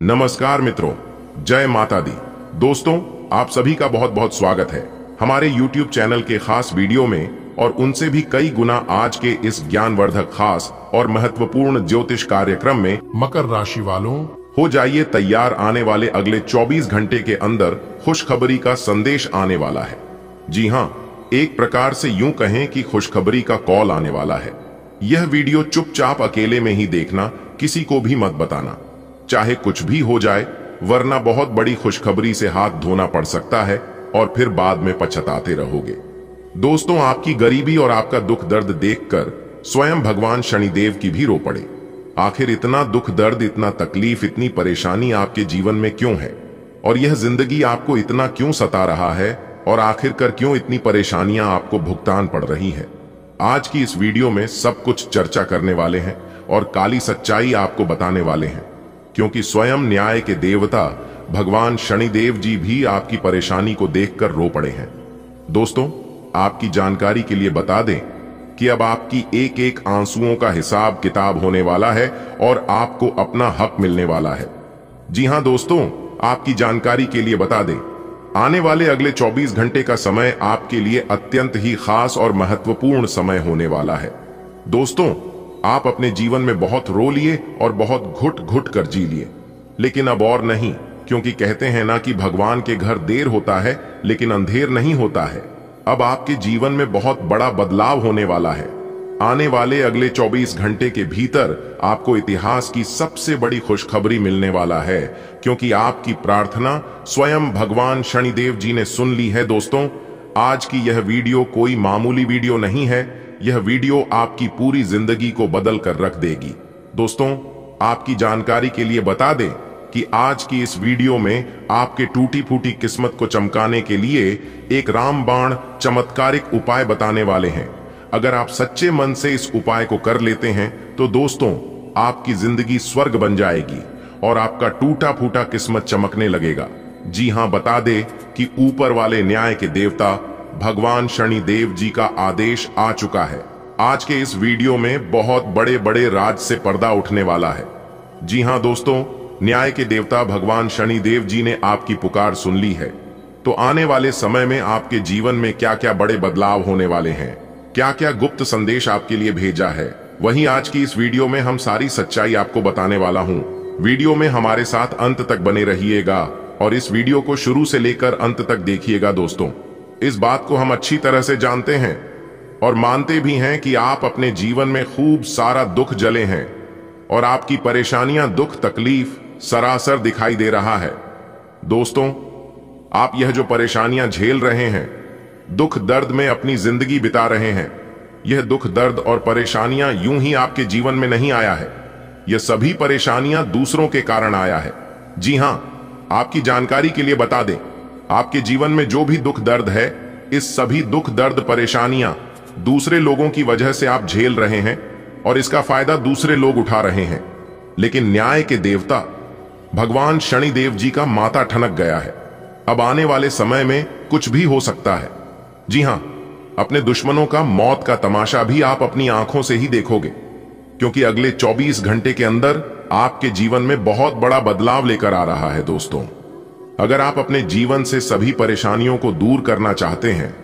नमस्कार मित्रों, जय माता दी। दोस्तों, आप सभी का बहुत बहुत स्वागत है हमारे YouTube चैनल के खास वीडियो में और उनसे भी कई गुना आज के इस ज्ञानवर्धक खास और महत्वपूर्ण ज्योतिष कार्यक्रम में। मकर राशि वालों, हो जाइए तैयार, आने वाले अगले 24 घंटे के अंदर खुशखबरी का संदेश आने वाला है। जी हाँ, एक प्रकार से यूं कहें कि खुशखबरी का कॉल आने वाला है। यह वीडियो चुपचाप अकेले में ही देखना, किसी को भी मत बताना, चाहे कुछ भी हो जाए, वरना बहुत बड़ी खुशखबरी से हाथ धोना पड़ सकता है और फिर बाद में पछताते रहोगे। दोस्तों, आपकी गरीबी और आपका दुख दर्द देखकर स्वयं भगवान शनिदेव की भी रो पड़े। आखिर इतना दुख दर्द, इतना तकलीफ, इतनी परेशानी आपके जीवन में क्यों है और यह जिंदगी आपको इतना क्यों सता रहा है और आखिरकार क्यों इतनी परेशानियां आपको भुगतान पड़ रही है। आज की इस वीडियो में सब कुछ चर्चा करने वाले हैं और काली सच्चाई आपको बताने वाले हैं, क्योंकि स्वयं न्याय के देवता भगवान शनिदेव जी भी आपकी परेशानी को देखकर रो पड़े हैं। दोस्तों, आपकी जानकारी के लिए बता दें कि अब आपकी एक एक आंसुओं का हिसाब किताब होने वाला है और आपको अपना हक मिलने वाला है। जी हां दोस्तों, आपकी जानकारी के लिए बता दें, आने वाले अगले 24 घंटे का समय आपके लिए अत्यंत ही खास और महत्वपूर्ण समय होने वाला है। दोस्तों, आप अपने जीवन में बहुत रो लिए और बहुत घुट घुट कर जी लिए, लेकिन अब और नहीं, क्योंकि कहते हैं ना कि भगवान के घर देर होता है लेकिन अंधेर नहीं होता है। अब आपके जीवन में बहुत बड़ा बदलाव होने वाला है। आने वाले अगले 24 घंटे के भीतर आपको इतिहास की सबसे बड़ी खुशखबरी मिलने वाला है, क्योंकि आपकी प्रार्थना स्वयं भगवान शनिदेव जी ने सुन ली है। दोस्तों, आज की यह वीडियो कोई मामूली वीडियो नहीं है। यह वीडियो आपकी पूरी जिंदगी को बदल कर रख देगी। दोस्तों, आपकी जानकारी के लिए बता दें कि आज की इस वीडियो में आपके टूटी फूटी किस्मत को चमकाने के लिए एक रामबाण चमत्कारिक उपाय बताने वाले हैं। अगर आप सच्चे मन से इस उपाय को कर लेते हैं तो दोस्तों, आपकी जिंदगी स्वर्ग बन जाएगी और आपका टूटा फूटा किस्मत चमकने लगेगा। जी हां, बता दे कि ऊपर वाले न्याय के देवता भगवान शनिदेव जी का आदेश आ चुका है। आज के इस वीडियो में बहुत बड़े बड़े राज से पर्दा उठने वाला है। जी हां दोस्तों, न्याय के देवता भगवान शनिदेव जी ने आपकी पुकार सुन ली है। तो आने वाले समय में आपके जीवन में क्या क्या बड़े बदलाव होने वाले हैं, क्या क्या गुप्त संदेश आपके लिए भेजा है, वहीं आज की इस वीडियो में हम सारी सच्चाई आपको बताने वाला हूं। वीडियो में हमारे साथ अंत तक बने रहिएगा और इस वीडियो को शुरू से लेकर अंत तक देखिएगा। दोस्तों, इस बात को हम अच्छी तरह से जानते हैं और मानते भी हैं कि आप अपने जीवन में खूब सारा दुख झेले हैं और आपकी परेशानियां, दुख, तकलीफ सरासर दिखाई दे रहा है। दोस्तों, आप यह जो परेशानियां झेल रहे हैं, दुख दर्द में अपनी जिंदगी बिता रहे हैं, यह दुख दर्द और परेशानियां यूं ही आपके जीवन में नहीं आया है। यह सभी परेशानियां दूसरों के कारण आया है। जी हां, आपकी जानकारी के लिए बता दें, आपके जीवन में जो भी दुख दर्द है, इस सभी दुख दर्द परेशानियां दूसरे लोगों की वजह से आप झेल रहे हैं और इसका फायदा दूसरे लोग उठा रहे हैं। लेकिन न्याय के देवता भगवान शनिदेव जी का माथा ठनक गया है। अब आने वाले समय में कुछ भी हो सकता है। जी हां, अपने दुश्मनों का मौत का तमाशा भी आप अपनी आंखों से ही देखोगे, क्योंकि अगले 24 घंटे के अंदर आपके जीवन में बहुत बड़ा बदलाव लेकर आ रहा है। दोस्तों, अगर आप अपने जीवन से सभी परेशानियों को दूर करना चाहते हैं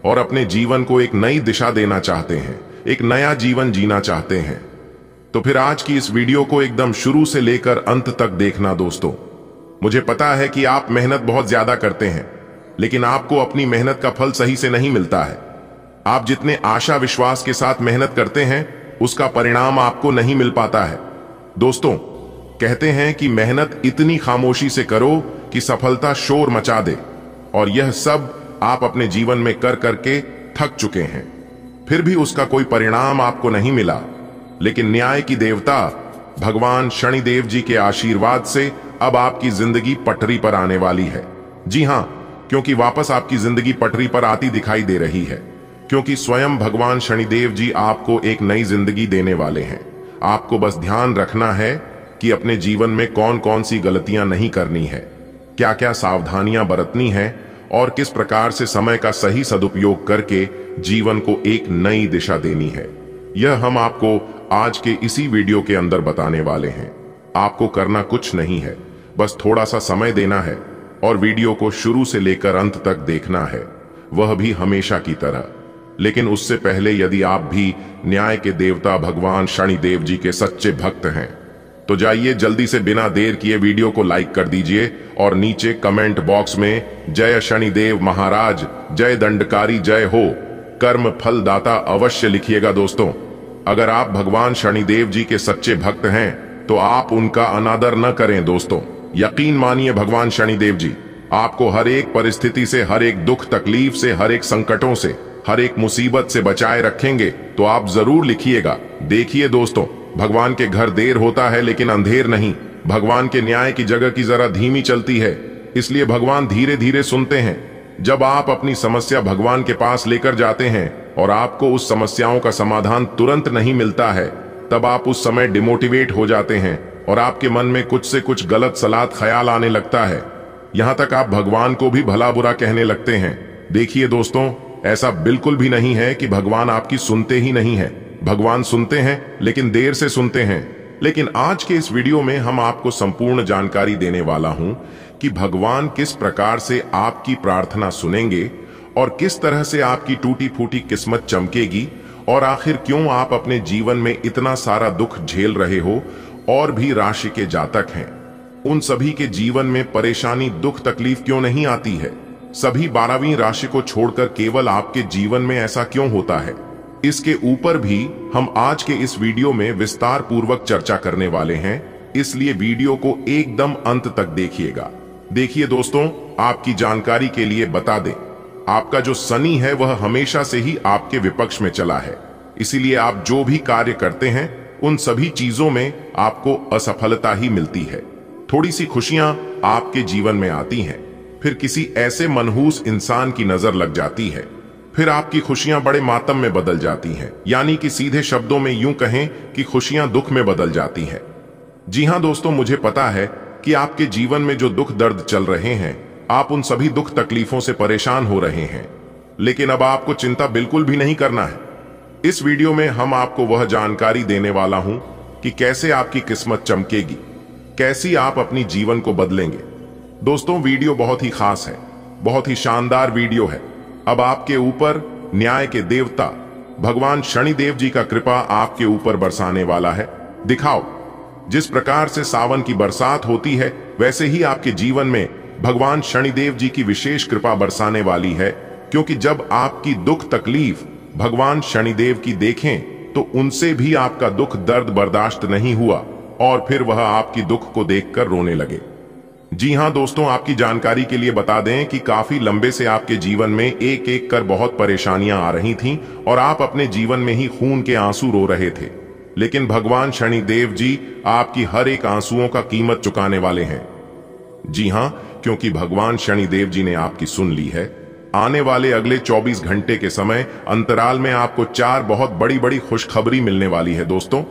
और अपने जीवन को एक नई दिशा देना चाहते हैं, एक नया जीवन जीना चाहते हैं, तो फिर आज की इस वीडियो को एकदम शुरू से लेकर अंत तक देखना। दोस्तों, मुझे पता है कि आप मेहनत बहुत ज्यादा करते हैं, लेकिन आपको अपनी मेहनत का फल सही से नहीं मिलता है। आप जितने आशा विश्वास के साथ मेहनत करते हैं, उसका परिणाम आपको नहीं मिल पाता है। दोस्तों, कहते हैं कि मेहनत इतनी खामोशी से करो कि सफलता शोर मचा दे, और यह सब आप अपने जीवन में कर करके थक चुके हैं, फिर भी उसका कोई परिणाम आपको नहीं मिला। लेकिन न्याय की देवता भगवान शनिदेव जी के आशीर्वाद से अब आपकी जिंदगी पटरी पर आने वाली है। जी हां, क्योंकि वापस आपकी जिंदगी पटरी पर आती दिखाई दे रही है, क्योंकि स्वयं भगवान शनिदेव जी आपको एक नई जिंदगी देने वाले हैं। आपको बस ध्यान रखना है कि अपने जीवन में कौन कौन सी गलतियां नहीं करनी है, क्या क्या सावधानियां बरतनी है और किस प्रकार से समय का सही सदुपयोग करके जीवन को एक नई दिशा देनी है। यह हम आपको आज के इसी वीडियो के अंदर बताने वाले हैं। आपको करना कुछ नहीं है, बस थोड़ा सा समय देना है और वीडियो को शुरू से लेकर अंत तक देखना है, वह भी हमेशा की तरह। लेकिन उससे पहले यदि आप भी न्याय के देवता भगवान शनिदेव जी के सच्चे भक्त हैं तो जाइए जल्दी से बिना देर किए वीडियो को लाइक कर दीजिए और नीचे कमेंट बॉक्स में जय शनिदेव महाराज, जय दंडकारी जय हो, कर्म फल दाता अवश्य लिखिएगा। दोस्तों, अगर आप भगवान शनिदेव जी के सच्चे भक्त हैं तो आप उनका अनादर न करें। दोस्तों, यकीन मानिए भगवान शनिदेव जी आपको हर एक परिस्थिति से, हर एक दुख तकलीफ से, हर एक संकटों से, हर एक मुसीबत से बचाए रखेंगे। तो आप जरूर लिखिएगा। देखिए दोस्तों, भगवान के घर देर होता है लेकिन अंधेर नहीं। भगवान के न्याय की जगह की जरा धीमी चलती है, इसलिए भगवान धीरे धीरे सुनते हैं। जब आप अपनी समस्या भगवान के पास लेकर जाते हैं और आपको उस समस्याओं का समाधान तुरंत नहीं मिलता है, तब आप उस समय डिमोटिवेट हो जाते हैं और आपके मन में कुछ से कुछ गलत सलात ख्याल आने लगता है। यहां तक आप भगवान को भी भला बुरा कहने लगते हैं। देखिए दोस्तों, ऐसा बिल्कुल भी नहीं है कि भगवान आपकी सुनते ही नहीं है। भगवान सुनते हैं लेकिन देर से सुनते हैं। लेकिन आज के इस वीडियो में हम आपको संपूर्ण जानकारी देने वाला हूं कि भगवान किस प्रकार से आपकी प्रार्थना सुनेंगे और किस तरह से आपकी टूटी फूटी किस्मत चमकेगी, और आखिर क्यों आप अपने जीवन में इतना सारा दुख झेल रहे हो और भी राशि के जातक हैं, उन सभी के जीवन में परेशानी दुख तकलीफ क्यों नहीं आती है। सभी 12वीं राशि को छोड़कर केवल आपके जीवन में ऐसा क्यों होता है, इसके ऊपर भी हम आज के इस वीडियो में विस्तार पूर्वक चर्चा करने वाले हैं। इसलिए वीडियो को एकदम अंत तक देखिएगा। देखिए दोस्तों, आपकी जानकारी के लिए बता दें, आपका जो शनि है वह हमेशा से ही आपके विपक्ष में चला है। इसीलिए आप जो भी कार्य करते हैं उन सभी चीजों में आपको असफलता ही मिलती है। थोड़ी सी खुशियां आपके जीवन में आती हैं, फिर किसी ऐसे मनहूस इंसान की नजर लग जाती है, फिर आपकी खुशियां बड़े मातम में बदल जाती हैं। यानी कि सीधे शब्दों में यूं कहें कि खुशियां दुख में बदल जाती हैं। जी हां दोस्तों, मुझे पता है कि आपके जीवन में जो दुख दर्द चल रहे हैं, आप उन सभी दुख तकलीफों से परेशान हो रहे हैं। लेकिन अब आपको चिंता बिल्कुल भी नहीं करना है। इस वीडियो में हम आपको वह जानकारी देने वाला हूं कि कैसे आपकी किस्मत चमकेगी, कैसी आप अपनी जीवन को बदलेंगे। दोस्तों, वीडियो बहुत ही खास है, बहुत ही शानदार वीडियो है। अब आपके ऊपर न्याय के देवता भगवान शनिदेव जी का कृपा आपके ऊपर बरसाने वाला है। दिखाओ, जिस प्रकार से सावन की बरसात होती है वैसे ही आपके जीवन में भगवान शनिदेव जी की विशेष कृपा बरसाने वाली है। क्योंकि जब आपकी दुख तकलीफ भगवान शनिदेव की देखें तो उनसे भी आपका दुख दर्द बर्दाश्त नहीं हुआ और फिर वह आपकी दुख को देखकर रोने लगे। जी हां दोस्तों, आपकी जानकारी के लिए बता दें कि काफी लंबे से आपके जीवन में एक एक कर बहुत परेशानियां आ रही थीं और आप अपने जीवन में ही खून के आंसू रो रहे थे। लेकिन भगवान शनिदेव जी आपकी हर एक आंसुओं का कीमत चुकाने वाले हैं। जी हां, क्योंकि भगवान शनिदेव जी ने आपकी सुन ली है। आने वाले अगले 24 घंटे के समय अंतराल में आपको 4 बहुत बड़ी बड़ी खुशखबरी मिलने वाली है। दोस्तों,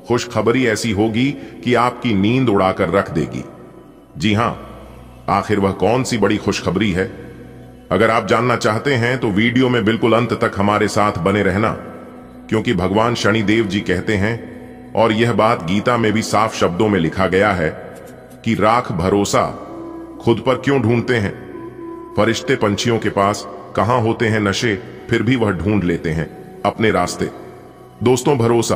खुशखबरी ऐसी होगी कि आपकी नींद उड़ाकर रख देगी। जी हां, आखिर वह कौन सी बड़ी खुशखबरी है? अगर आप जानना चाहते हैं तो वीडियो में बिल्कुल अंत तक हमारे साथ बने रहना, क्योंकि भगवान शनिदेव जी कहते हैं, और यह बात गीता में भी साफ शब्दों में लिखा गया है कि राख भरोसा खुद पर क्यों ढूंढते हैं? फरिश्ते पंछियों के पास कहां होते हैं नशे, फिर भी वह ढूंढ लेते हैं अपने रास्ते। दोस्तों, भरोसा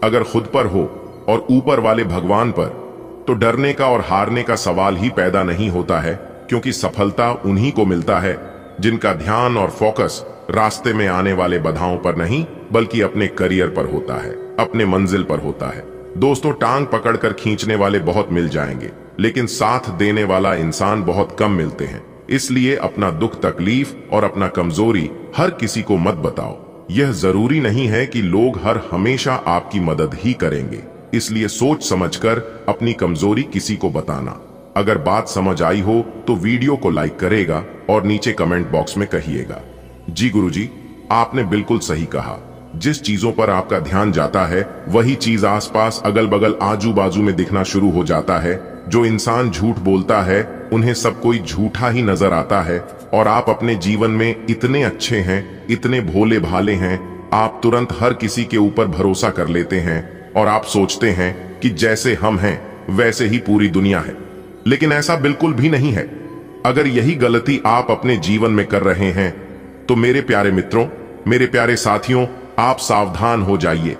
अगर खुद पर हो और ऊपर वाले भगवान पर, तो डरने का और हारने का सवाल ही पैदा नहीं होता है। क्योंकि सफलता उन्हीं को मिलता है जिनका ध्यान और फोकस रास्ते में आने वाले बाधाओं पर नहीं बल्कि अपने करियर पर होता है, अपने मंजिल पर होता है। दोस्तों, टांग पकड़कर खींचने वाले बहुत मिल जाएंगे, लेकिन साथ देने वाला इंसान बहुत कम मिलते हैं। इसलिए अपना दुख तकलीफ और अपना कमजोरी हर किसी को मत बताओ। यह जरूरी नहीं है कि लोग हर हमेशा आपकी मदद ही करेंगे। इसलिए सोच समझकर अपनी कमजोरी किसी को बताना। अगर बात समझ आई हो तो वीडियो को लाइक करेगा और नीचे कमेंट बॉक्स में कहिएगा, जी गुरुजी, आपने बिल्कुल सही कहा। जिस चीजों पर आपका ध्यान जाता है वही चीज आसपास अगल बगल आजू बाजू में दिखना शुरू हो जाता है। जो इंसान झूठ बोलता है उन्हें सब कोई झूठा ही नजर आता है। और आप अपने जीवन में इतने अच्छे हैं, इतने भोले भाले हैं, आप तुरंत हर किसी के ऊपर भरोसा कर लेते हैं और आप सोचते हैं कि जैसे हम हैं वैसे ही पूरी दुनिया है। लेकिन ऐसा बिल्कुल भी नहीं है। अगर यही गलती आप अपने जीवन में कर रहे हैं तो मेरे प्यारे मित्रों, मेरे प्यारे साथियों, आप सावधान हो जाइए।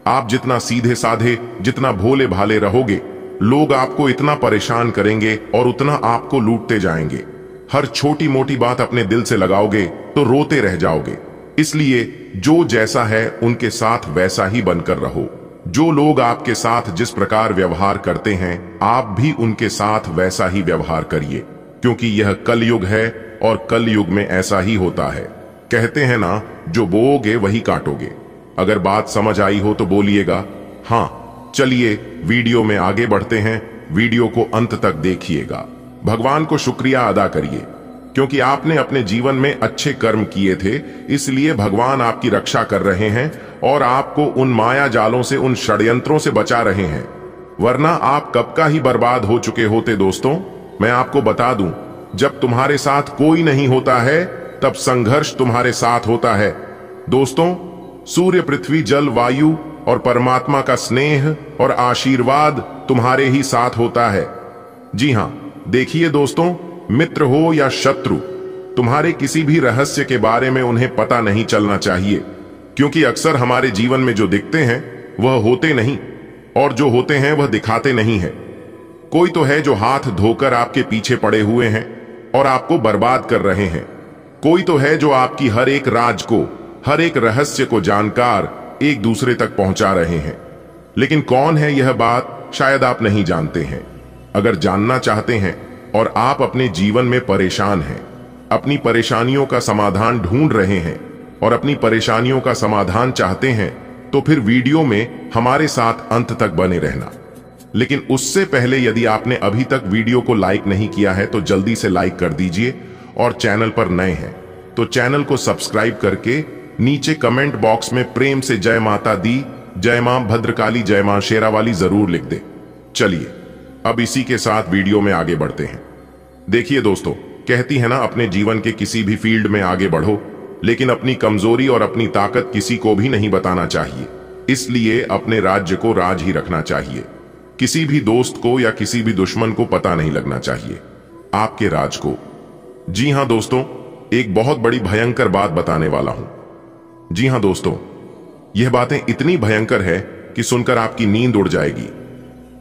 आप जितना सीधे साधे, जितना भोले भाले रहोगे, लोग आपको इतना परेशान करेंगे और उतना आपको लूटते जाएंगे। हर छोटी मोटी बात अपने दिल से लगाओगे तो रोते रह जाओगे। इसलिए जो जैसा है उनके साथ वैसा ही बनकर रहो। जो लोग आपके साथ जिस प्रकार व्यवहार करते हैं, आप भी उनके साथ वैसा ही व्यवहार करिए, क्योंकि यह कलयुग है और कलयुग में ऐसा ही होता है। कहते हैं ना, जो बोओगे वही काटोगे। अगर बात समझ आई हो तो बोलिएगा हाँ। चलिए वीडियो में आगे बढ़ते हैं। वीडियो को अंत तक देखिएगा। भगवान को शुक्रिया अदा करिए, क्योंकि आपने अपने जीवन में अच्छे कर्म किए थे, इसलिए भगवान आपकी रक्षा कर रहे हैं और आपको उन माया जालों से, उन षड्यंत्रों से बचा रहे हैं। वरना आप कब का ही बर्बाद हो चुके होते। दोस्तों, मैं आपको बता दूं, जब तुम्हारे साथ कोई नहीं होता है तब संघर्ष तुम्हारे साथ होता है। दोस्तों, सूर्य, पृथ्वी, जल, वायु और परमात्मा का स्नेह और आशीर्वाद तुम्हारे ही साथ होता है। जी हां, देखिए दोस्तों, मित्र हो या शत्रु, तुम्हारे किसी भी रहस्य के बारे में उन्हें पता नहीं चलना चाहिए, क्योंकि अक्सर हमारे जीवन में जो दिखते हैं वह होते नहीं, और जो होते हैं वह दिखाते नहीं है। कोई तो है जो हाथ धोकर आपके पीछे पड़े हुए हैं और आपको बर्बाद कर रहे हैं। कोई तो है जो आपकी हर एक राज को, हर एक रहस्य को जानकार एक दूसरे तक पहुंचा रहे हैं। लेकिन कौन है यह बात शायद आप नहीं जानते हैं। अगर जानना चाहते हैं और आप अपने जीवन में परेशान हैं, अपनी परेशानियों का समाधान ढूंढ रहे हैं और अपनी परेशानियों का समाधान चाहते हैं, तो फिर वीडियो में हमारे साथ अंत तक बने रहना। लेकिन उससे पहले यदि आपने अभी तक वीडियो को लाइक नहीं किया है तो जल्दी से लाइक कर दीजिए, और चैनल पर नए हैं तो चैनल को सब्सक्राइब करके नीचे कमेंट बॉक्स में प्रेम से जय माता दी, जय मां भद्रकाली, जय मां शेरावाली जरूर लिख दे। चलिए अब इसी के साथ वीडियो में आगे बढ़ते हैं। देखिए दोस्तों, कहती है ना, अपने जीवन के किसी भी फील्ड में आगे बढ़ो, लेकिन अपनी कमजोरी और अपनी ताकत किसी को भी नहीं बताना चाहिए। इसलिए अपने राज्य को राज ही रखना चाहिए। किसी भी दोस्त को या किसी भी दुश्मन को पता नहीं लगना चाहिए आपके राज को। जी हां दोस्तों, एक बहुत बड़ी भयंकर बात बताने वाला हूं। जी हां दोस्तों, यह बातें इतनी भयंकर है कि सुनकर आपकी नींद उड़ जाएगी।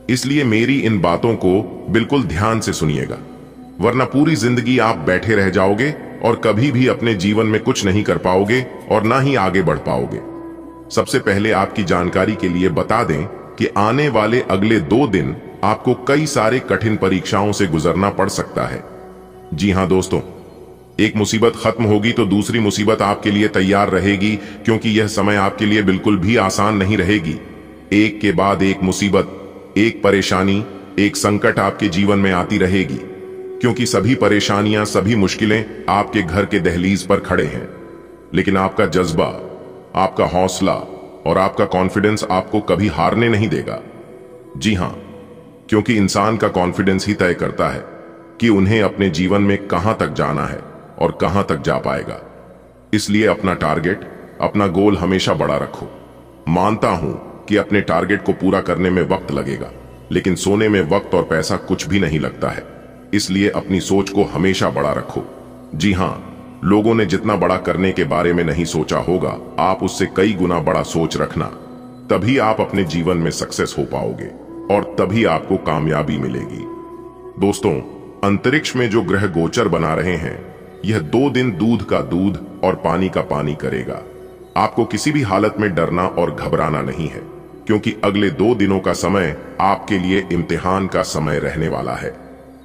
इसलिए मेरी इन बातों को बिल्कुल ध्यान से सुनिएगा, वरना पूरी जिंदगी आप बैठे रह जाओगे और कभी भी अपने जीवन में कुछ नहीं कर पाओगे और ना ही आगे बढ़ पाओगे। सबसे पहले आपकी जानकारी के लिए बता दें कि आने वाले अगले 2 दिन आपको कई सारे कठिन परीक्षाओं से गुजरना पड़ सकता है। जी हां दोस्तों, एक मुसीबत खत्म होगी तो दूसरी मुसीबत आपके लिए तैयार रहेगी, क्योंकि यह समय आपके लिए बिल्कुल भी आसान नहीं रहेगी। एक के बाद एक मुसीबत, एक परेशानी, एक संकट आपके जीवन में आती रहेगी, क्योंकि सभी परेशानियां, सभी मुश्किलें आपके घर के दहलीज पर खड़े हैं। लेकिन आपका जज्बा, आपका हौसला और आपका कॉन्फिडेंस आपको कभी हारने नहीं देगा। जी हां, क्योंकि इंसान का कॉन्फिडेंस ही तय करता है कि उन्हें अपने जीवन में कहां तक जाना है और कहां तक जा पाएगा। इसलिए अपना टारगेट, अपना गोल हमेशा बड़ा रखो। मानता हूं कि अपने टारगेट को पूरा करने में वक्त लगेगा, लेकिन सोने में वक्त और पैसा कुछ भी नहीं लगता है। इसलिए अपनी सोच को हमेशा बड़ा रखो। जी हां, लोगों ने जितना बड़ा करने के बारे में नहीं सोचा होगा, आप उससे कई गुना बड़ा सोच रखना। तभी आप अपने जीवन में सक्सेस हो पाओगे और तभी आपको कामयाबी मिलेगी। दोस्तों, अंतरिक्ष में जो ग्रह गोचर बना रहे हैं, यह 2 दिन दूध का दूध और पानी का पानी करेगा। आपको किसी भी हालत में डरना और घबराना नहीं है, क्योंकि अगले 2 दिनों का समय आपके लिए इम्तिहान का समय रहने वाला है।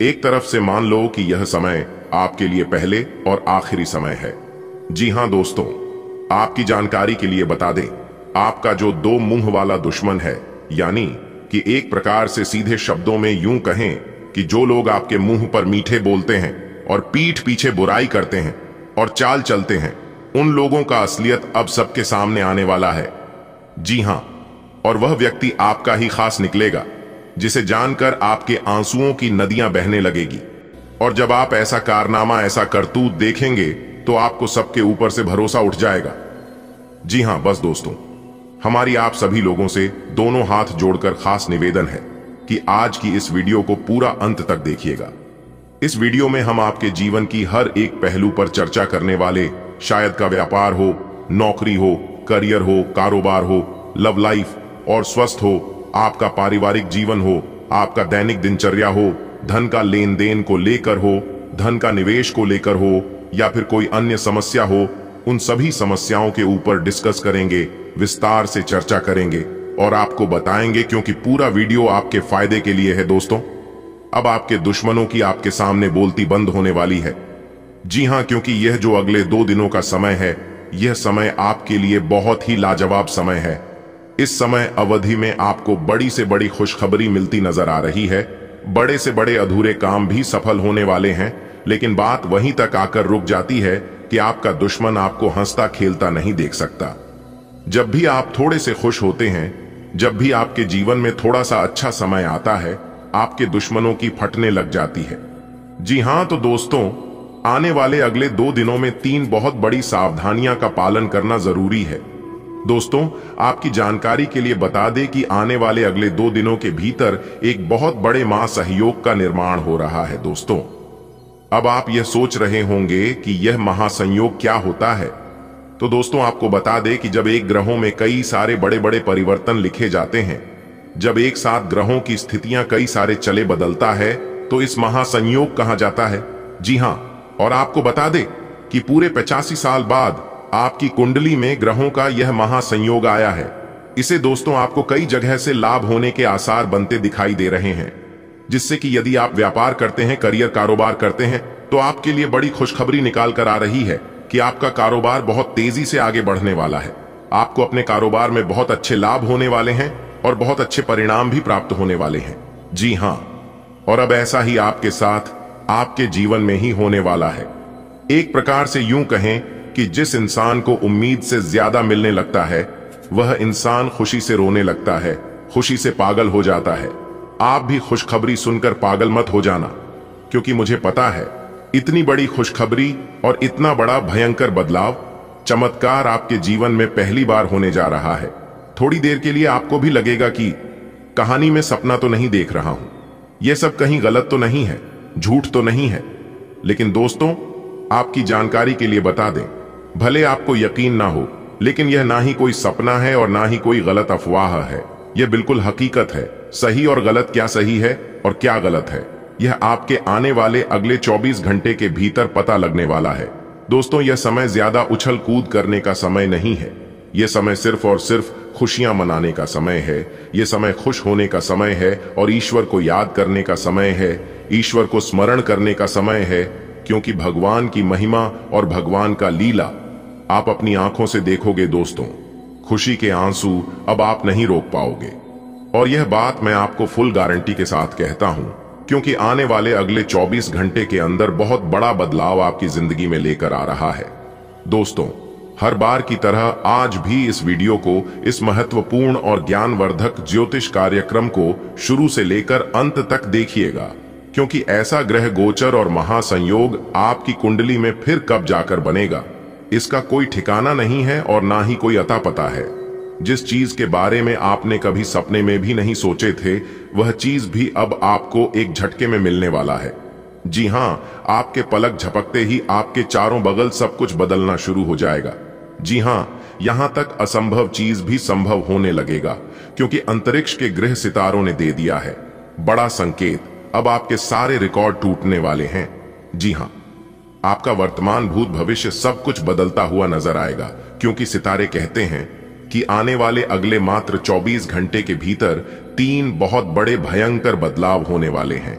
एक तरफ से मान लो कि यह समय आपके लिए पहले और आखिरी समय है। जी हां दोस्तों, आपकी जानकारी के लिए बता दें, आपका जो 2 मुंह वाला दुश्मन है, यानी कि एक प्रकार से सीधे शब्दों में यूं कहें कि जो लोग आपके मुंह पर मीठे बोलते हैं और पीठ पीछे बुराई करते हैं और चाल चलते हैं, उन लोगों का असलियत अब सबके सामने आने वाला है। जी हां, और वह व्यक्ति आपका ही खास निकलेगा, जिसे जानकर आपके आंसुओं की नदियां बहने लगेगी। और जब आप ऐसा कारनामा, ऐसा करतूत देखेंगे तो आपको सबके ऊपर से भरोसा उठ जाएगा। जी हां, बस दोस्तों, हमारी आप सभी लोगों से दोनों हाथ जोड़कर खास निवेदन है कि आज की इस वीडियो को पूरा अंत तक देखिएगा। इस वीडियो में हम आपके जीवन की हर एक पहलू पर चर्चा करने वाले, शायद का व्यापार हो, नौकरी हो, करियर हो, कारोबार हो, लव लाइफ और स्वस्थ हो, आपका पारिवारिक जीवन हो, आपका दैनिक दिनचर्या हो, धन का लेन देन को लेकर हो, धन का निवेश को लेकर हो, या फिर कोई अन्य समस्या हो, उन सभी समस्याओं के ऊपर डिस्कस करेंगे, विस्तार से चर्चा करेंगे और आपको बताएंगे, क्योंकि पूरा वीडियो आपके फायदे के लिए है दोस्तों। अब आपके दुश्मनों की आपके सामने बोलती बंद होने वाली है। जी हां, क्योंकि यह जो अगले 2 दिनों का समय है, यह समय आपके लिए बहुत ही लाजवाब समय है। इस समय अवधि में आपको बड़ी से बड़ी खुशखबरी मिलती नजर आ रही है। बड़े से बड़े अधूरे काम भी सफल होने वाले हैं, लेकिन बात वहीं तक आकर रुक जाती है कि आपका दुश्मन आपको हंसता खेलता नहीं देख सकता। जब भी आप थोड़े से खुश होते हैं, जब भी आपके जीवन में थोड़ा सा अच्छा समय आता है, आपके दुश्मनों की फटने लग जाती है। जी हां, तो दोस्तों, आने वाले अगले 2 दिनों में 3 बहुत बड़ी सावधानियां का पालन करना जरूरी है। दोस्तों, आपकी जानकारी के लिए बता दें कि आने वाले अगले 2 दिनों के भीतर एक बहुत बड़े महासहयोग का निर्माण हो रहा है। दोस्तों, अब आप यह सोच रहे होंगे कि यह महासंयोग क्या होता है। तो दोस्तों, आपको बता दें कि जब एक ग्रहों में कई सारे बड़े बड़े परिवर्तन लिखे जाते हैं, जब एक साथ ग्रहों की स्थितियां कई सारे चले बदलता है, तो इस महासंयोग कहा जाता है। जी हां, और आपको बता दें कि पूरे 85 साल बाद आपकी कुंडली में ग्रहों का यह महासंयोग आया है। इसे दोस्तों आपको कई जगह से लाभ होने के आसार बनते दिखाई दे रहे हैं, जिससे कि यदि आप व्यापार करते हैं, करियर कारोबार करते हैं, तो आपके लिए बड़ी खुशखबरी निकाल कर आ रही है कि आपका कारोबार बहुत तेजी से आगे बढ़ने वाला है। आपको अपने कारोबार में बहुत अच्छे लाभ होने वाले हैं और बहुत अच्छे परिणाम भी प्राप्त होने वाले हैं। जी हां, और अब ऐसा ही आपके साथ आपके जीवन में ही होने वाला है। एक प्रकार से यूं कहें कि जिस इंसान को उम्मीद से ज्यादा मिलने लगता है, वह इंसान खुशी से रोने लगता है, खुशी से पागल हो जाता है। आप भी खुशखबरी सुनकर पागल मत हो जाना, क्योंकि मुझे पता है इतनी बड़ी खुशखबरी और इतना बड़ा भयंकर बदलाव, चमत्कार आपके जीवन में पहली बार होने जा रहा है। थोड़ी देर के लिए आपको भी लगेगा कि कहानी में सपना तो नहीं देख रहा हूं, यह सब कहीं गलत तो नहीं है, झूठ तो नहीं है। लेकिन दोस्तों, आपकी जानकारी के लिए बता दें, भले आपको यकीन ना हो, लेकिन यह ना ही कोई सपना है और ना ही कोई गलत अफवाह है। यह बिल्कुल हकीकत है। सही और गलत क्या सही है और क्या गलत है, यह आपके आने वाले अगले 24 घंटे के भीतर पता लगने वाला है। दोस्तों, यह समय ज्यादा उछल कूद करने का समय नहीं है। यह समय सिर्फ और सिर्फ खुशियां मनाने का समय है। यह समय खुश होने का समय है और ईश्वर को याद करने का समय है, ईश्वर को स्मरण करने का समय है, क्योंकि भगवान की महिमा और भगवान का लीला आप अपनी आंखों से देखोगे। दोस्तों, खुशी के आंसू अब आप नहीं रोक पाओगे, और यह बात मैं आपको फुल गारंटी के साथ कहता हूं, क्योंकि आने वाले अगले 24 घंटे के अंदर बहुत बड़ा बदलाव आपकी जिंदगी में लेकर आ रहा है। दोस्तों, हर बार की तरह आज भी इस वीडियो को, इस महत्वपूर्ण और ज्ञानवर्धक ज्योतिष कार्यक्रम को शुरू से लेकर अंत तक देखिएगा, क्योंकि ऐसा ग्रह गोचर और महासंयोग आपकी कुंडली में फिर कब जाकर बनेगा, इसका कोई ठिकाना नहीं है और ना ही कोई अता पता है। जिस चीज के बारे में आपने कभी सपने में भी नहीं सोचे थे, वह चीज भी अब आपको एक झटके में मिलने वाला है। जी हां, आपके पलक झपकते ही आपके चारों बगल सब कुछ बदलना शुरू हो जाएगा। जी हां, यहां तक असंभव चीज भी संभव होने लगेगा, क्योंकि अंतरिक्ष के ग्रह सितारों ने दे दिया है बड़ा संकेत। अब आपके सारे रिकॉर्ड टूटने वाले हैं। जी हां, आपका वर्तमान, भूत, भविष्य सब कुछ बदलता हुआ नजर आएगा, क्योंकि सितारे कहते हैं कि आने वाले अगले मात्र 24 घंटे के भीतर 3 बहुत बड़े भयंकर बदलाव होने वाले हैं।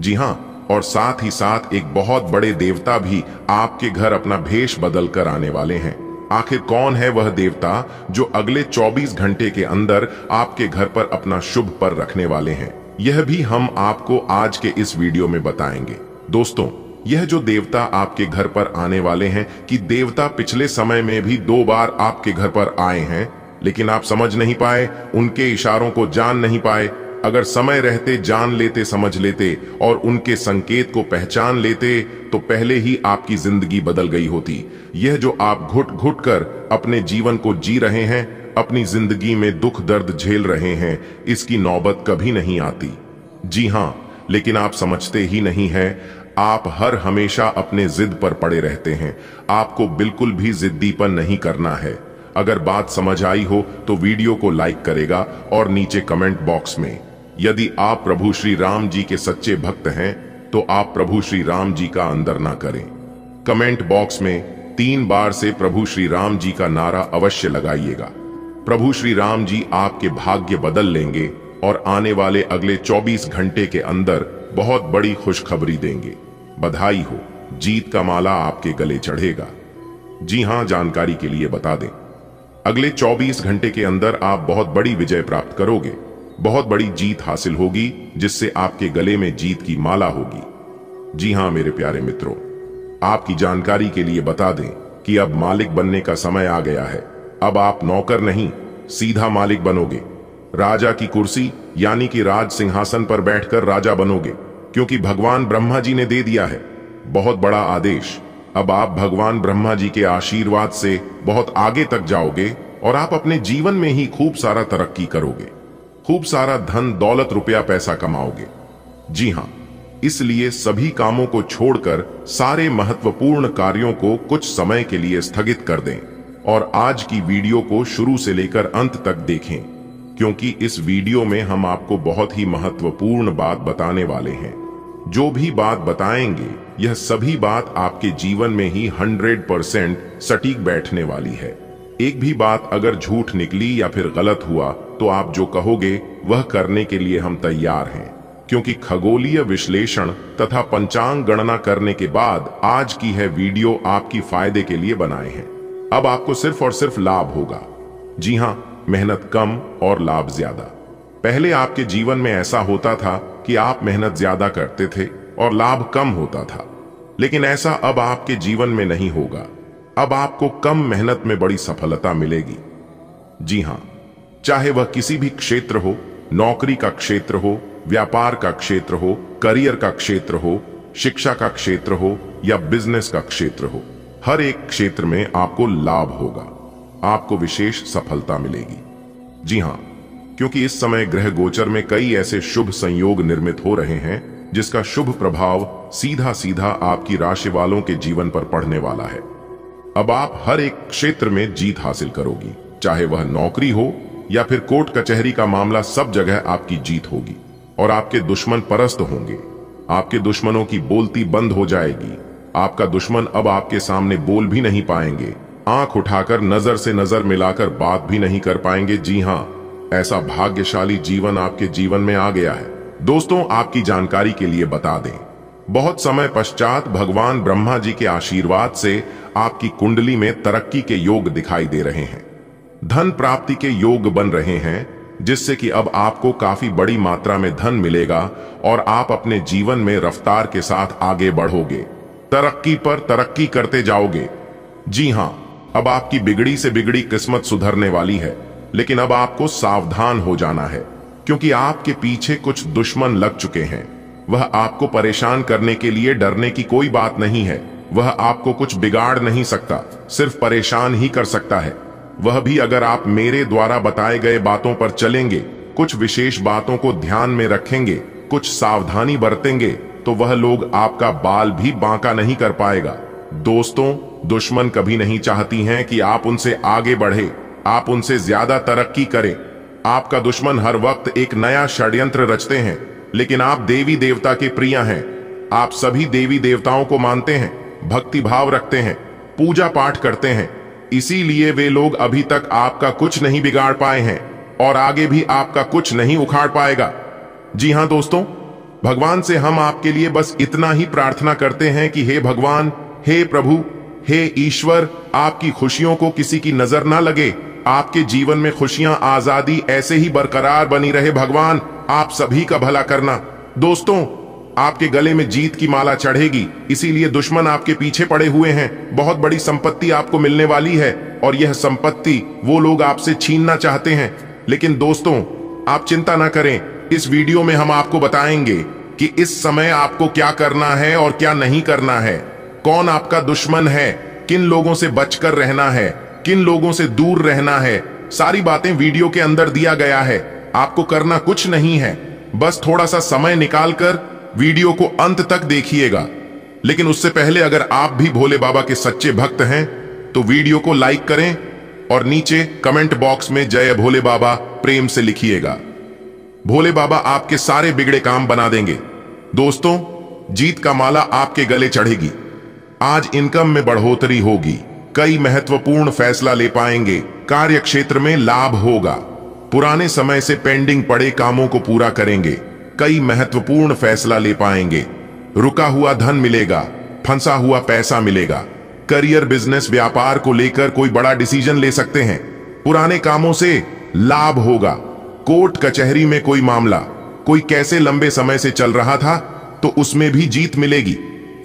जी हां, और साथ ही साथ एक बहुत बड़े देवता भी आपके घर अपना भेष बदल कर आने वाले हैं। आखिर कौन है वह देवता जो अगले 24 घंटे के अंदर आपके घर पर अपना शुभ पर रखने वाले हैं, यह भी हम आपको आज के इस वीडियो में बताएंगे। दोस्तों, यह जो देवता आपके घर पर आने वाले हैं, कि देवता पिछले समय में भी 2 बार आपके घर पर आए हैं, लेकिन आप समझ नहीं पाए, उनके इशारों को जान नहीं पाए। अगर समय रहते जान लेते, समझ लेते और उनके संकेत को पहचान लेते, तो पहले ही आपकी जिंदगी बदल गई होती। यह जो आप घुट घुट कर अपने जीवन को जी रहे हैं, अपनी जिंदगी में दुख दर्द झेल रहे हैं, इसकी नौबत कभी नहीं आती। जी हां, लेकिन आप समझते ही नहीं हैं। आप हर हमेशा अपने जिद पर पड़े रहते हैं। आपको बिल्कुल भी जिद्दीपन नहीं करना है। अगर बात समझ आई हो तो वीडियो को लाइक करेगा और नीचे कमेंट बॉक्स में यदि आप प्रभु श्री राम जी के सच्चे भक्त हैं तो आप प्रभु श्री राम जी का अंदर ना करें। कमेंट बॉक्स में 3 बार से प्रभु श्री राम जी का नारा अवश्य लगाइएगा। प्रभु श्री राम जी आपके भाग्य बदल लेंगे और आने वाले अगले 24 घंटे के अंदर बहुत बड़ी खुशखबरी देंगे। बधाई हो, जीत का माला आपके गले चढ़ेगा। जी हां, जानकारी के लिए बता दें, अगले 24 घंटे के अंदर आप बहुत बड़ी विजय प्राप्त करोगे। बहुत बड़ी जीत हासिल होगी जिससे आपके गले में जीत की माला होगी। जी हां मेरे प्यारे मित्रों, आपकी जानकारी के लिए बता दें कि अब मालिक बनने का समय आ गया है। अब आप नौकर नहीं, सीधा मालिक बनोगे। राजा की कुर्सी यानी कि राज सिंहासन पर बैठकर राजा बनोगे, क्योंकि भगवान ब्रह्मा जी ने दे दिया है बहुत बड़ा आदेश। अब आप भगवान ब्रह्मा जी के आशीर्वाद से बहुत आगे तक जाओगे और आप अपने जीवन में ही खूब सारा तरक्की करोगे, खूब सारा धन दौलत रुपया पैसा कमाओगे। जी हां, इसलिए सभी कामों को छोड़कर सारे महत्वपूर्ण कार्यों को कुछ समय के लिए स्थगित कर दें और आज की वीडियो को शुरू से लेकर अंत तक देखें, क्योंकि इस वीडियो में हम आपको बहुत ही महत्वपूर्ण बात बताने वाले हैं। जो भी बात बताएंगे यह सभी बात आपके जीवन में ही 100% सटीक बैठने वाली है। एक भी बात अगर झूठ निकली या फिर गलत हुआ तो आप जो कहोगे वह करने के लिए हम तैयार हैं, क्योंकि खगोलीय विश्लेषण तथा पंचांग गणना करने के बाद आज की है वीडियो आपकी फायदे के लिए बनाए हैं। अब आपको सिर्फ और सिर्फ लाभ होगा। जी हां, मेहनत कम और लाभ ज्यादा। पहले आपके जीवन में ऐसा होता था कि आप मेहनत ज्यादा करते थे और लाभ कम होता था, लेकिन ऐसा अब आपके जीवन में नहीं होगा। अब आपको कम मेहनत में बड़ी सफलता मिलेगी। जी हां, चाहे वह किसी भी क्षेत्र हो, नौकरी का क्षेत्र हो, व्यापार का क्षेत्र हो, करियर का क्षेत्र हो, शिक्षा का क्षेत्र हो या बिजनेस का क्षेत्र हो, हर एक क्षेत्र में आपको लाभ होगा, आपको विशेष सफलता मिलेगी। जी हां, क्योंकि इस समय ग्रह गोचर में कई ऐसे शुभ संयोग निर्मित हो रहे हैं जिसका शुभ प्रभाव सीधा सीधा आपकी राशि वालों के जीवन पर पड़ने वाला है। अब आप हर एक क्षेत्र में जीत हासिल करोगी, चाहे वह नौकरी हो या फिर कोर्ट कचहरी का मामला, सब जगह आपकी जीत होगी और आपके दुश्मन परास्त होंगे। आपके दुश्मनों की बोलती बंद हो जाएगी। आपका दुश्मन अब आपके सामने बोल भी नहीं पाएंगे, आंख उठाकर नजर से नजर मिलाकर बात भी नहीं कर पाएंगे। जी हां, ऐसा भाग्यशाली जीवन आपके जीवन में आ गया है। दोस्तों, आपकी जानकारी के लिए बता दें, बहुत समय पश्चात भगवान ब्रह्मा जी के आशीर्वाद से आपकी कुंडली में तरक्की के योग दिखाई दे रहे हैं। धन प्राप्ति के योग बन रहे हैं, जिससे कि अब आपको काफी बड़ी मात्रा में धन मिलेगा और आप अपने जीवन में रफ्तार के साथ आगे बढ़ोगे, तरक्की पर तरक्की करते जाओगे। जी हां, अब आपकी बिगड़ी से बिगड़ी किस्मत सुधरने वाली है, लेकिन अब आपको सावधान हो जाना है, क्योंकि आपके पीछे कुछ दुश्मन लग चुके हैं। वह आपको परेशान करने के लिए डरने की कोई बात नहीं है। वह आपको कुछ बिगाड़ नहीं सकता, सिर्फ परेशान ही कर सकता है। वह भी अगर आप मेरे द्वारा बताए गए बातों पर चलेंगे, कुछ विशेष बातों को ध्यान में रखेंगे, कुछ सावधानी बरतेंगे, तो वह लोग आपका बाल भी बांका नहीं कर पाएगा। दोस्तों, दुश्मन कभी नहीं चाहती हैं कि आप उनसे आगे बढ़े, आप उनसे ज्यादा तरक्की करें। आपका दुश्मन हर वक्त एक नया षड्यंत्र रचते हैं, लेकिन आप देवी देवता के प्रिय हैं। आप सभी देवी देवताओं को मानते हैं, भक्ति भाव रखते हैं, पूजा पाठ करते हैं, इसीलिए वे लोग अभी तक आपका कुछ नहीं बिगाड़ पाए हैं और आगे भी आपका कुछ नहीं उखाड़ पाएगा। जी हां दोस्तों, भगवान से हम आपके लिए बस इतना ही प्रार्थना करते हैं कि हे भगवान, हे प्रभु, हे ईश्वर, आपकी खुशियों को किसी की नजर ना लगे। आपके जीवन में खुशियां, आजादी ऐसे ही बरकरार बनी रहे। भगवान, आप सभी का भला करना। दोस्तों, आपके गले में जीत की माला चढ़ेगी, इसीलिए दुश्मन आपके पीछे पड़े हुए हैं। बहुत बड़ी संपत्ति आपको मिलने वाली है और यह संपत्ति वो लोग आपसे छीनना चाहते हैं। लेकिन दोस्तों, आप चिंता ना करें, इस वीडियो में हम आपको बताएंगे कि इस समय आपको क्या करना है और क्या नहीं करना है, कौन आपका दुश्मन है, किन लोगों से बचकर रहना है, किन लोगों से दूर रहना है, सारी बातें वीडियो के अंदर दिया गया है। आपको करना कुछ नहीं है, बस थोड़ा सा समय निकालकर वीडियो को अंत तक देखिएगा। लेकिन उससे पहले अगर आप भी भोले बाबा के सच्चे भक्त हैं तो वीडियो को लाइक करें और नीचे कमेंट बॉक्स में जय भोले बाबा प्रेम से लिखिएगा। भोले बाबा आपके सारे बिगड़े काम बना देंगे। दोस्तों, जीत का माला आपके गले चढ़ेगी। आज इनकम में बढ़ोतरी होगी, कई महत्वपूर्ण फैसला ले पाएंगे, कार्य क्षेत्र में लाभ होगा, पुराने समय से पेंडिंग पड़े कामों को पूरा करेंगे, कई महत्वपूर्ण फैसला ले पाएंगे, रुका हुआ धन मिलेगा, फंसा हुआ पैसा मिलेगा, करियर बिजनेस व्यापार को लेकर कोई बड़ा डिसीजन ले सकते हैं, पुराने कामों से लाभ होगा, कोर्ट कचहरी में कोई मामला कोई कैसे लंबे समय से चल रहा था तो उसमें भी जीत मिलेगी,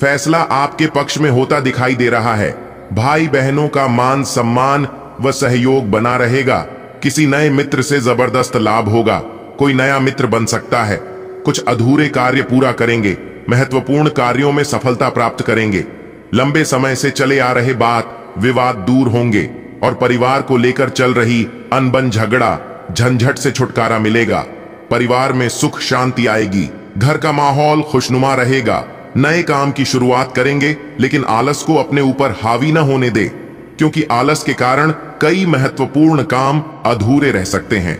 फैसला आपके पक्ष में होता दिखाई दे रहा है, भाई बहनों का मान सम्मान व सहयोग बना रहेगा, किसी नए मित्र से जबरदस्त लाभ होगा, कोई नया मित्र बन सकता है, कुछ अधूरे कार्य पूरा करेंगे, महत्वपूर्ण कार्यों में सफलता प्राप्त करेंगे, लंबे समय से चले आ रहे बात विवाद दूर होंगे और परिवार को लेकर चल रही अनबन झगड़ा झंझट से छुटकारा मिलेगा, परिवार में सुख शांति आएगी, घर का माहौल खुशनुमा रहेगा, नए काम की शुरुआत करेंगे लेकिन आलस को अपने ऊपर हावी न होने दे, क्योंकि आलस के कारण कई महत्वपूर्ण काम अधूरे रह सकते हैं।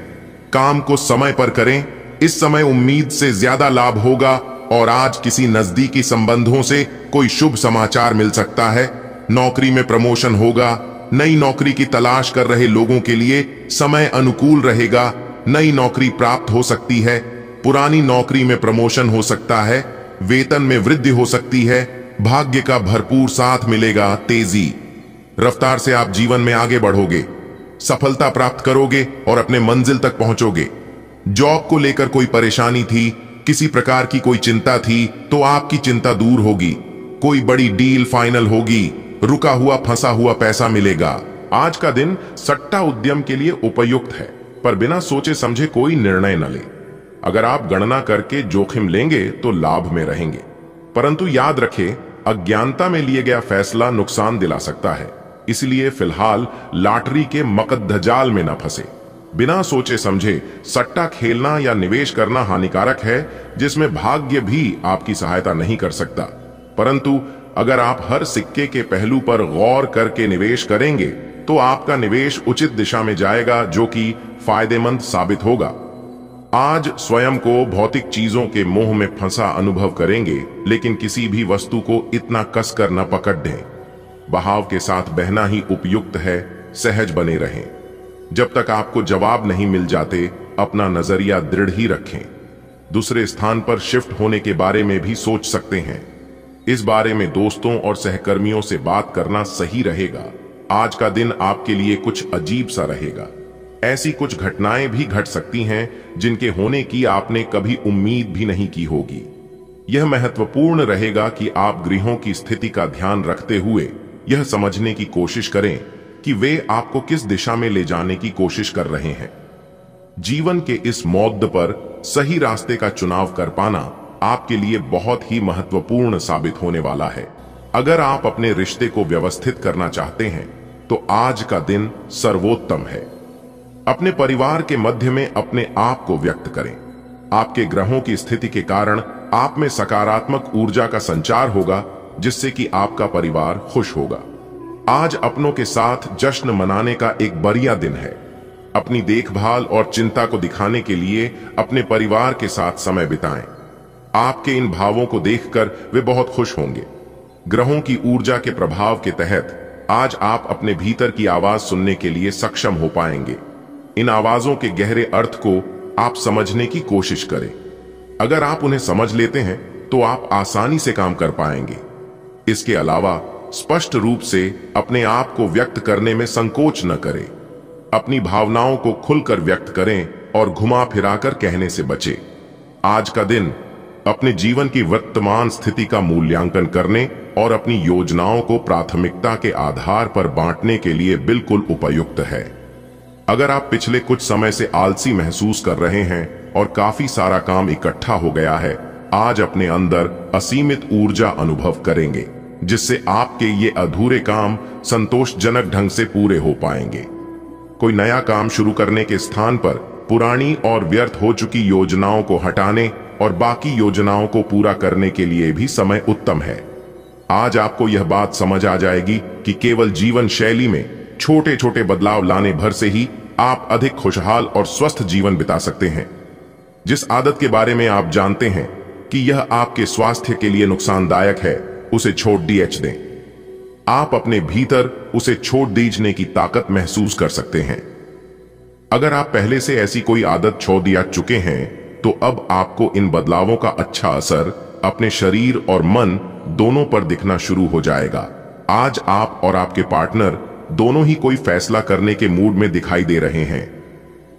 काम को समय पर करें, इस समय उम्मीद से ज्यादा लाभ होगा और आज किसी नजदीकी संबंधों से कोई शुभ समाचार मिल सकता है, नौकरी में प्रमोशन होगा, नई नौकरी की तलाश कर रहे लोगों के लिए समय अनुकूल रहेगा, नई नौकरी प्राप्त हो सकती है, पुरानी नौकरी में प्रमोशन हो सकता है, वेतन में वृद्धि हो सकती है, भाग्य का भरपूर साथ मिलेगा, तेजी रफ्तार से आप जीवन में आगे बढ़ोगे, सफलता प्राप्त करोगे और अपने मंजिल तक पहुंचोगे। जॉब को लेकर कोई परेशानी थी, किसी प्रकार की कोई चिंता थी तो आपकी चिंता दूर होगी, कोई बड़ी डील फाइनल होगी, रुका हुआ फंसा हुआ पैसा मिलेगा। आज का दिन सट्टा उद्यम के लिए उपयुक्त है, पर बिना सोचे समझे कोई निर्णय न ले। अगर आप गणना करके जोखिम लेंगे तो लाभ में रहेंगे, परंतु याद रखें अज्ञानता में लिए गया फैसला नुकसान दिला सकता है, इसलिए फिलहाल लॉटरी के मकद्दजाल में न फंसे। बिना सोचे समझे सट्टा खेलना या निवेश करना हानिकारक है, जिसमें भाग्य भी आपकी सहायता नहीं कर सकता, परंतु अगर आप हर सिक्के के पहलू पर गौर करके निवेश करेंगे तो आपका निवेश उचित दिशा में जाएगा, जो कि फायदेमंद साबित होगा। आज स्वयं को भौतिक चीजों के मोह में फंसा अनुभव करेंगे, लेकिन किसी भी वस्तु को इतना कसकर न पकड़ दें। बहाव के साथ बहना ही उपयुक्त है, सहज बने रहें। जब तक आपको जवाब नहीं मिल जाते अपना नजरिया दृढ़ ही रखें। दूसरे स्थान पर शिफ्ट होने के बारे में भी सोच सकते हैं। इस बारे में दोस्तों और सहकर्मियों से बात करना सही रहेगा। आज का दिन आपके लिए कुछ अजीब सा रहेगा। ऐसी कुछ घटनाएं भी घट सकती हैं जिनके होने की आपने कभी उम्मीद भी नहीं की होगी। यह महत्वपूर्ण रहेगा कि आप गृहों की स्थिति का ध्यान रखते हुए यह समझने की कोशिश करें कि वे आपको किस दिशा में ले जाने की कोशिश कर रहे हैं। जीवन के इस मोड़ पर सही रास्ते का चुनाव कर पाना आपके लिए बहुत ही महत्वपूर्ण साबित होने वाला है। अगर आप अपने रिश्ते को व्यवस्थित करना चाहते हैं तो आज का दिन सर्वोत्तम है। अपने परिवार के मध्य में अपने आप को व्यक्त करें। आपके ग्रहों की स्थिति के कारण आप में सकारात्मक ऊर्जा का संचार होगा, जिससे कि आपका परिवार खुश होगा। आज अपनों के साथ जश्न मनाने का एक बढ़िया दिन है। अपनी देखभाल और चिंता को दिखाने के लिए अपने परिवार के साथ समय बिताएं। आपके इन भावों को देखकर वे बहुत खुश होंगे। ग्रहों की ऊर्जा के प्रभाव के तहत आज आप अपने भीतर की आवाज सुनने के लिए सक्षम हो पाएंगे। इन आवाजों के गहरे अर्थ को आप समझने की कोशिश करें। अगर आप उन्हें समझ लेते हैं तो आप आसानी से काम कर पाएंगे। इसके अलावा स्पष्ट रूप से अपने आप को व्यक्त करने में संकोच न करें। अपनी भावनाओं को खुलकर व्यक्त करें और घुमा फिराकर कहने से बचें। आज का दिन अपने जीवन की वर्तमान स्थिति का मूल्यांकन करने और अपनी योजनाओं को प्राथमिकता के आधार पर बांटने के लिए बिल्कुल उपयुक्त है। अगर आप पिछले कुछ समय से आलसी महसूस कर रहे हैं और काफी सारा काम इकट्ठा हो गया है, आज अपने अंदर असीमित ऊर्जा अनुभव करेंगे, जिससे आपके ये अधूरे काम संतोषजनक ढंग से पूरे हो पाएंगे। कोई नया काम शुरू करने के स्थान पर पुरानी और व्यर्थ हो चुकी योजनाओं को हटाने और बाकी योजनाओं को पूरा करने के लिए भी समय उत्तम है। आज आपको यह बात समझ आ जाएगी कि केवल जीवन शैली में छोटे छोटे बदलाव लाने भर से ही आप अधिक खुशहाल और स्वस्थ जीवन बिता सकते हैं। जिस आदत के बारे में आप जानते हैं कि यह आपके स्वास्थ्य के लिए नुकसानदायक है, उसे छोड़ दीजिए दें। आप अपने भीतर उसे छोड़ दीजने की ताकत महसूस कर सकते हैं। अगर आप पहले से ऐसी कोई आदत छोड़ दिया चुके हैं तो अब आपको इन बदलावों का अच्छा असर अपने शरीर और मन दोनों पर दिखना शुरू हो जाएगा। आज आप और आपके पार्टनर दोनों ही कोई फैसला करने के मूड में दिखाई दे रहे हैं।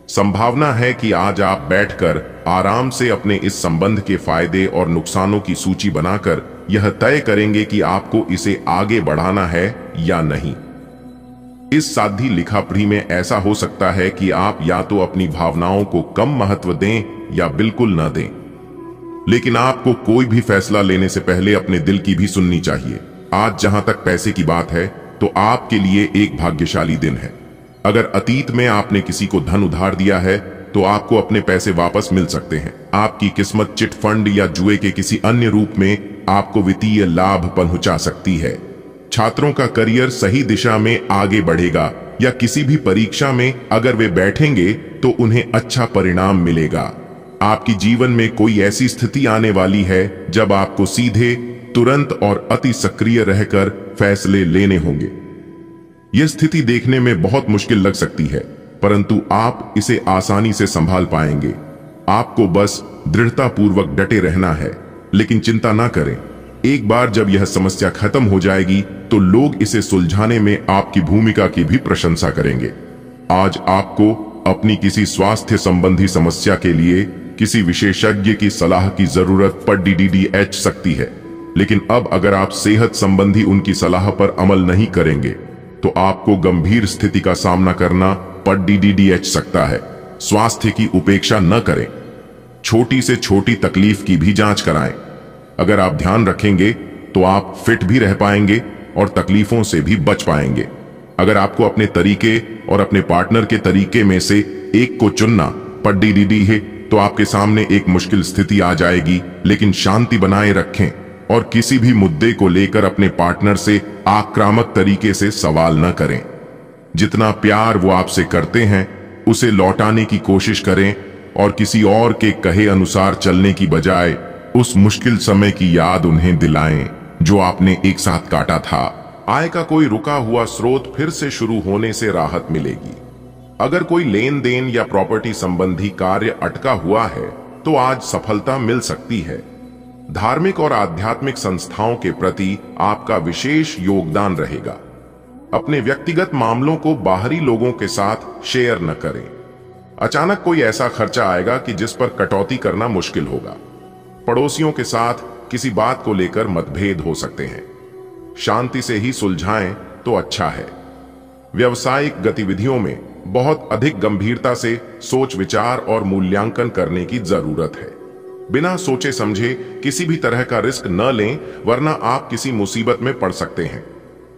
संभावना है कि आज आप बैठकर आराम से अपने इस संबंध के फायदे और नुकसानों की सूची बनाकर यह तय करेंगे कि आपको इसे आगे बढ़ाना है या नहीं। इस साधी लिखापढ़ी में ऐसा हो सकता है कि आप या तो अपनी भावनाओं को कम महत्व दें या बिल्कुल न दें, लेकिन आपको कोई भी फैसला लेने से पहले अपने दिल की भी सुननी चाहिए। आज जहां तक पैसे की बात है तो आपके लिए एक भाग्यशाली दिन है। अगर अतीत में आपने किसी को धन उधार दिया है तो आपको अपने पैसे वापस मिल सकते हैं। आपकी किस्मत चिट फंड या जुए के किसी अन्य रूप में आपको वित्तीय लाभ पहुंचा सकती है। छात्रों का करियर सही दिशा में आगे बढ़ेगा या किसी भी परीक्षा में अगर वे बैठेंगे तो उन्हें अच्छा परिणाम मिलेगा। आपकी जीवन में कोई ऐसी स्थिति आने वाली है जब आपको सीधे, तुरंत और अति सक्रिय रहकर फैसले लेने होंगे। यह स्थिति देखने में बहुत मुश्किल लग सकती है, परंतु आप इसे आसानी से संभाल पाएंगे। आपको बस दृढ़तापूर्वक डटे रहना है, लेकिन चिंता ना करें। एक बार जब यह समस्या खत्म हो जाएगी तो लोग इसे सुलझाने में आपकी भूमिका की भी प्रशंसा करेंगे। आज आपको अपनी किसी स्वास्थ्य संबंधी समस्या के लिए किसी विशेषज्ञ की सलाह की जरूरत पड़ DDDH सकती है, लेकिन अब अगर आप सेहत संबंधी उनकी सलाह पर अमल नहीं करेंगे तो आपको गंभीर स्थिति का सामना करना पड़ DDDH सकता है। स्वास्थ्य की उपेक्षा न करें। छोटी से छोटी तकलीफ की भी जांच कराएं। अगर आप ध्यान रखेंगे तो आप फिट भी रह पाएंगे और तकलीफों से भी बच पाएंगे। अगर आपको अपने तरीके और अपने पार्टनर के तरीके में से एक को चुनना पड़ DDD है तो आपके सामने एक मुश्किल स्थिति आ जाएगी, लेकिन शांति बनाए रखें और किसी भी मुद्दे को लेकर अपने पार्टनर से आक्रामक तरीके से सवाल न करें। जितना प्यार वो आपसे करते हैं उसे लौटाने की कोशिश करें और किसी और के कहे अनुसार चलने की बजाय उस मुश्किल समय की याद उन्हें दिलाएं जो आपने एक साथ काटा था। आय का कोई रुका हुआ स्रोत फिर से शुरू होने से राहत मिलेगी। अगर कोई लेन देन या प्रॉपर्टी संबंधी कार्य अटका हुआ है तो आज सफलता मिल सकती है। धार्मिक और आध्यात्मिक संस्थाओं के प्रति आपका विशेष योगदान रहेगा। अपने व्यक्तिगत मामलों को बाहरी लोगों के साथ शेयर न करें। अचानक कोई ऐसा खर्चा आएगा कि जिस पर कटौती करना मुश्किल होगा। पड़ोसियों के साथ किसी बात को लेकर मतभेद हो सकते हैं, शांति से ही सुलझाएं तो अच्छा है। व्यवसायिक गतिविधियों में बहुत अधिक गंभीरता से सोच विचार और मूल्यांकन करने की जरूरत है। बिना सोचे समझे किसी भी तरह का रिस्क न लें, वरना आप किसी मुसीबत में पड़ सकते हैं।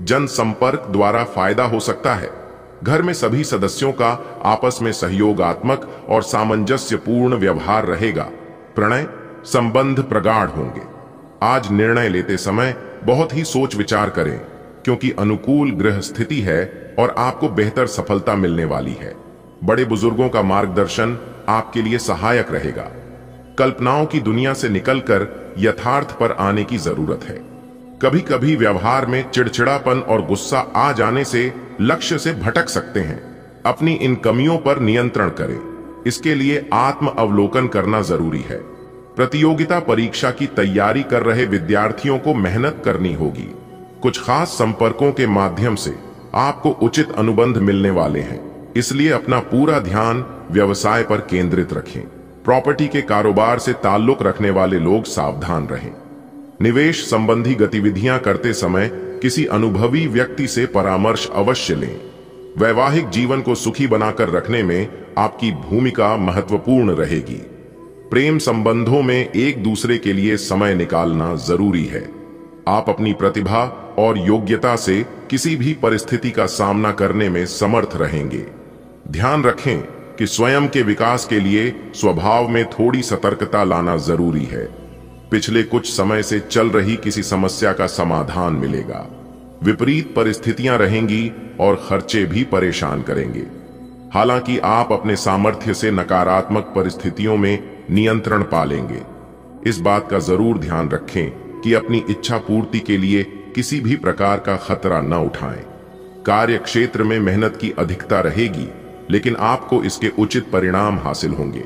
जनसंपर्क द्वारा फायदा हो सकता है। घर में सभी सदस्यों का आपस में सहयोगात्मक और सामंजस्यपूर्ण व्यवहार रहेगा। प्रणय संबंध प्रगाढ़ होंगे। आज निर्णय लेते समय बहुत ही सोच विचार करें, क्योंकि अनुकूल ग्रह स्थिति है और आपको बेहतर सफलता मिलने वाली है। बड़े बुजुर्गों का मार्गदर्शन आपके लिए सहायक रहेगा। कल्पनाओं की दुनिया से निकलकर यथार्थ पर आने की जरूरत है। कभी कभी व्यवहार में चिड़चिड़ापन और गुस्सा आ जाने से लक्ष्य से भटक सकते हैं। अपनी इन कमियों पर नियंत्रण करें। इसके लिए आत्म अवलोकन करना जरूरी है। प्रतियोगिता परीक्षा की तैयारी कर रहे विद्यार्थियों को मेहनत करनी होगी। कुछ खास संपर्कों के माध्यम से आपको उचित अनुबंध मिलने वाले हैं, इसलिए अपना पूरा ध्यान व्यवसाय पर केंद्रित रखें। प्रॉपर्टी के कारोबार से ताल्लुक रखने वाले लोग सावधान रहें। निवेश संबंधी गतिविधियां करते समय किसी अनुभवी व्यक्ति से परामर्श अवश्य लें। वैवाहिक जीवन को सुखी बनाकर रखने में आपकी भूमिका महत्वपूर्ण रहेगी। प्रेम संबंधों में एक दूसरे के लिए समय निकालना जरूरी है। आप अपनी प्रतिभा और योग्यता से किसी भी परिस्थिति का सामना करने में समर्थ रहेंगे। ध्यान रखें कि स्वयं के विकास के लिए स्वभाव में थोड़ी सतर्कता लाना जरूरी है। पिछले कुछ समय से चल रही किसी समस्या का समाधान मिलेगा। विपरीत परिस्थितियां रहेंगी और खर्चे भी परेशान करेंगे। हालांकि आप अपने सामर्थ्य से नकारात्मक परिस्थितियों में नियंत्रण पा लेंगे। इस बात का जरूर ध्यान रखें कि अपनी इच्छा पूर्ति के लिए किसी भी प्रकार का खतरा न उठाएं। कार्य क्षेत्र में मेहनत की अधिकता रहेगी, लेकिन आपको इसके उचित परिणाम हासिल होंगे।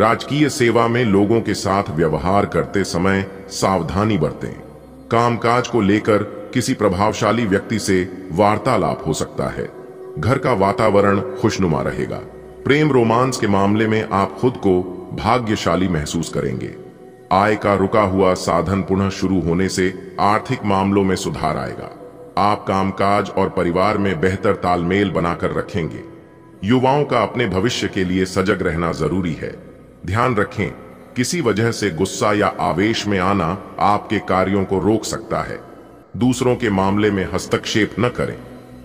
राजकीय सेवा में लोगों के साथ व्यवहार करते समय सावधानी बरतें। कामकाज को लेकर किसी प्रभावशाली व्यक्ति से वार्तालाप हो सकता है। घर का वातावरण खुशनुमा रहेगा। प्रेम रोमांस के मामले में आप खुद को भाग्यशाली महसूस करेंगे। आय का रुका हुआ साधन पुनः शुरू होने से आर्थिक मामलों में सुधार आएगा। आप कामकाज और परिवार में बेहतर तालमेल बनाकर रखेंगे। युवाओं का अपने भविष्य के लिए सजग रहना जरूरी है। ध्यान रखें, किसी वजह से गुस्सा या आवेश में आना आपके कार्यों को रोक सकता है। दूसरों के मामले में हस्तक्षेप न करें,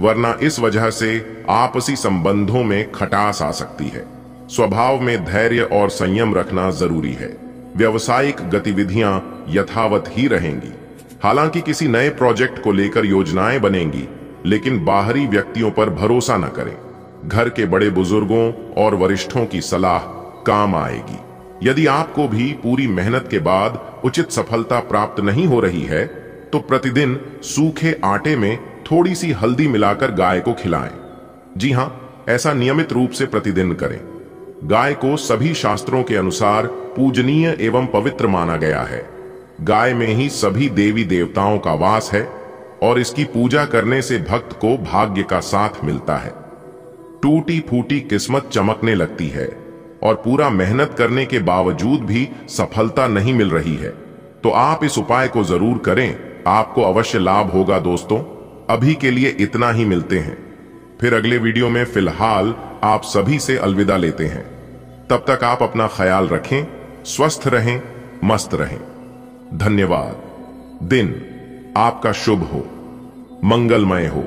वरना इस वजह से आपसी संबंधों में खटास आ सकती है। स्वभाव में धैर्य और संयम रखना जरूरी है। व्यावसायिक गतिविधियां यथावत ही रहेंगी। हालांकि किसी नए प्रोजेक्ट को लेकर योजनाएं बनेंगी, लेकिन बाहरी व्यक्तियों पर भरोसा न करें। घर के बड़े बुजुर्गों और वरिष्ठों की सलाह काम आएगी। यदि आपको भी पूरी मेहनत के बाद उचित सफलता प्राप्त नहीं हो रही है, तो प्रतिदिन सूखे आटे में थोड़ी सी हल्दी मिलाकर गाय को खिलाएं। जी हां, ऐसा नियमित रूप से प्रतिदिन करें। गाय को सभी शास्त्रों के अनुसार पूजनीय एवं पवित्र माना गया है। गाय में ही सभी देवी देवताओं का वास है और इसकी पूजा करने से भक्त को भाग्य का साथ मिलता है। टूटी फूटी किस्मत चमकने लगती है और पूरा मेहनत करने के बावजूद भी सफलता नहीं मिल रही है, तो आप इस उपाय को जरूर करें। आपको अवश्य लाभ होगा। दोस्तों, अभी के लिए इतना ही। मिलते हैं फिर अगले वीडियो में। फिलहाल आप सभी से अलविदा लेते हैं। तब तक आप अपना ख्याल रखें, स्वस्थ रहें, मस्त रहें। धन्यवाद। दिन आपका शुभ हो, मंगलमय हो।